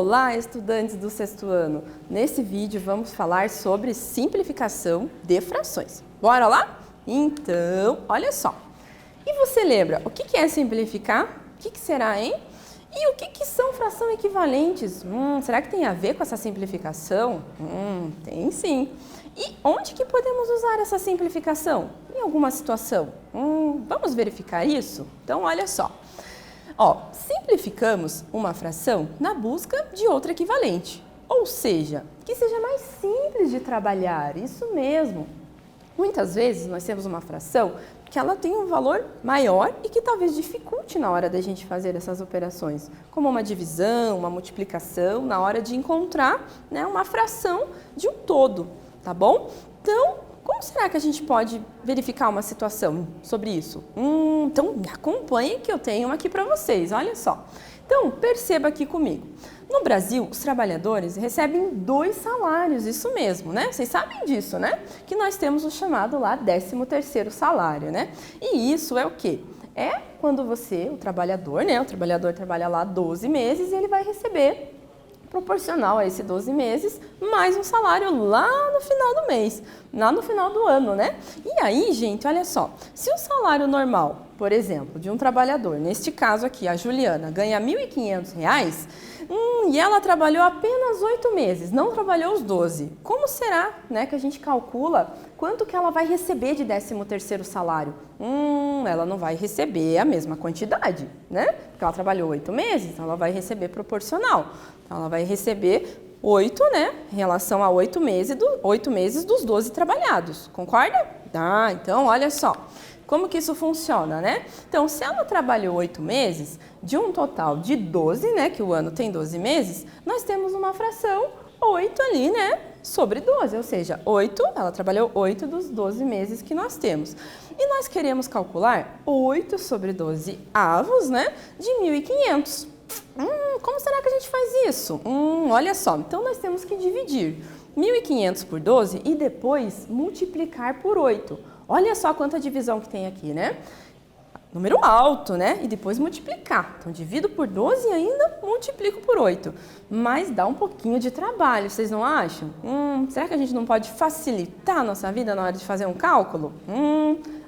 Olá, estudantes do sexto ano! Nesse vídeo vamos falar sobre simplificação de frações. Bora lá? Então, olha só. E você lembra, o que é simplificar? O que será, hein? E o que são frações equivalentes? Será que tem a ver com essa simplificação? Tem sim. E onde que podemos usar essa simplificação? Em alguma situação? Vamos verificar isso? Então, olha só. Simplificamos uma fração na busca de outra equivalente, ou seja, que seja mais simples de trabalhar, isso mesmo. Muitas vezes nós temos uma fração que ela tem um valor maior e que talvez dificulte na hora da gente fazer essas operações, como uma divisão, uma multiplicação, na hora de encontrar, né, uma fração de um todo, tá bom? Então, como será que a gente pode verificar uma situação sobre isso? Então, acompanhe que eu tenho uma aqui para vocês, olha só. Então, perceba aqui comigo. No Brasil, os trabalhadores recebem 2 salários, isso mesmo, né? Vocês sabem disso, né? Que nós temos o chamado lá 13º salário, né? E isso é o quê? É quando você, o trabalhador, né? O trabalhador trabalha lá 12 meses e ele vai receber proporcional a esse 12 meses, mais um salário lá no final do mês, lá no final do ano, né? E aí, gente, olha só, se o salário normal, por exemplo, de um trabalhador, neste caso aqui, a Juliana, ganha R$ 1.500, e ela trabalhou apenas 8 meses, não trabalhou os 12, como será, né, que a gente calcula quanto que ela vai receber de 13º salário? Ela não vai receber a mesma quantidade, né? Porque ela trabalhou 8 meses, então ela vai receber proporcional. Então, ela vai receber 8, né, em relação a 8 meses dos 12 trabalhados, concorda? Então, olha só, como que isso funciona, né? Então, se ela trabalhou 8 meses, de um total de 12, né, que o ano tem 12 meses, nós temos uma fração 8 ali, né, sobre 12, ou seja, 8, ela trabalhou 8 dos 12 meses que nós temos. E nós queremos calcular 8 sobre 12 avos, né, de 1.500. Como será que a gente faz isso? Olha só, então nós temos que dividir 1.500 por 12 e depois multiplicar por 8. Olha só quanta divisão que tem aqui, né? Número alto, né? E depois multiplicar. Então, divido por 12 e ainda multiplico por 8. Mas dá um pouquinho de trabalho, vocês não acham? Será que a gente não pode facilitar a nossa vida na hora de fazer um cálculo?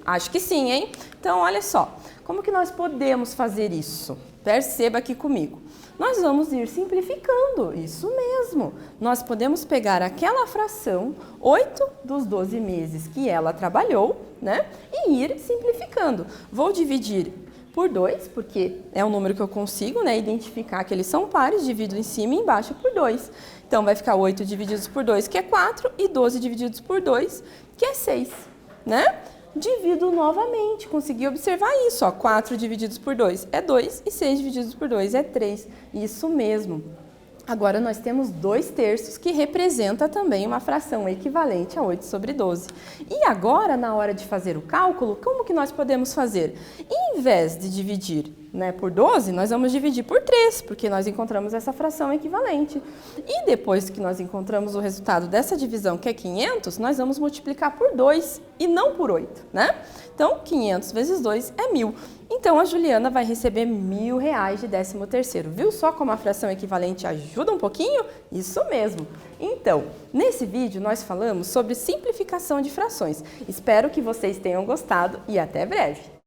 Acho que sim, hein? Então, olha só. Como que nós podemos fazer isso? Perceba aqui comigo. Nós vamos ir simplificando, isso mesmo. Nós podemos pegar aquela fração, 8 dos 12 meses que ela trabalhou, né? E ir simplificando. Vou dividir por 2, porque é um número que eu consigo, né, identificar que eles são pares, divido em cima e embaixo por 2. Então, vai ficar 8 divididos por 2, que é 4, e 12 divididos por 2, que é 6, né? Divido novamente, consegui observar isso, 4 divididos por 2 é 2 e 6 divididos por 2 é 3, isso mesmo. Agora nós temos 2/3 que representa também uma fração equivalente a 8 sobre 12. E agora, na hora de fazer o cálculo, como que nós podemos fazer? Em vez de dividir, né, por 12, nós vamos dividir por 3, porque nós encontramos essa fração equivalente. E depois que nós encontramos o resultado dessa divisão, que é 500, nós vamos multiplicar por 2 e não por 8, né? Então, 500 vezes 2 é 1.000. Então, a Juliana vai receber R$ 1.000 de 13º. Viu só como a fração equivalente ajuda um pouquinho? Isso mesmo. Então, nesse vídeo nós falamos sobre simplificação de frações. Espero que vocês tenham gostado e até breve.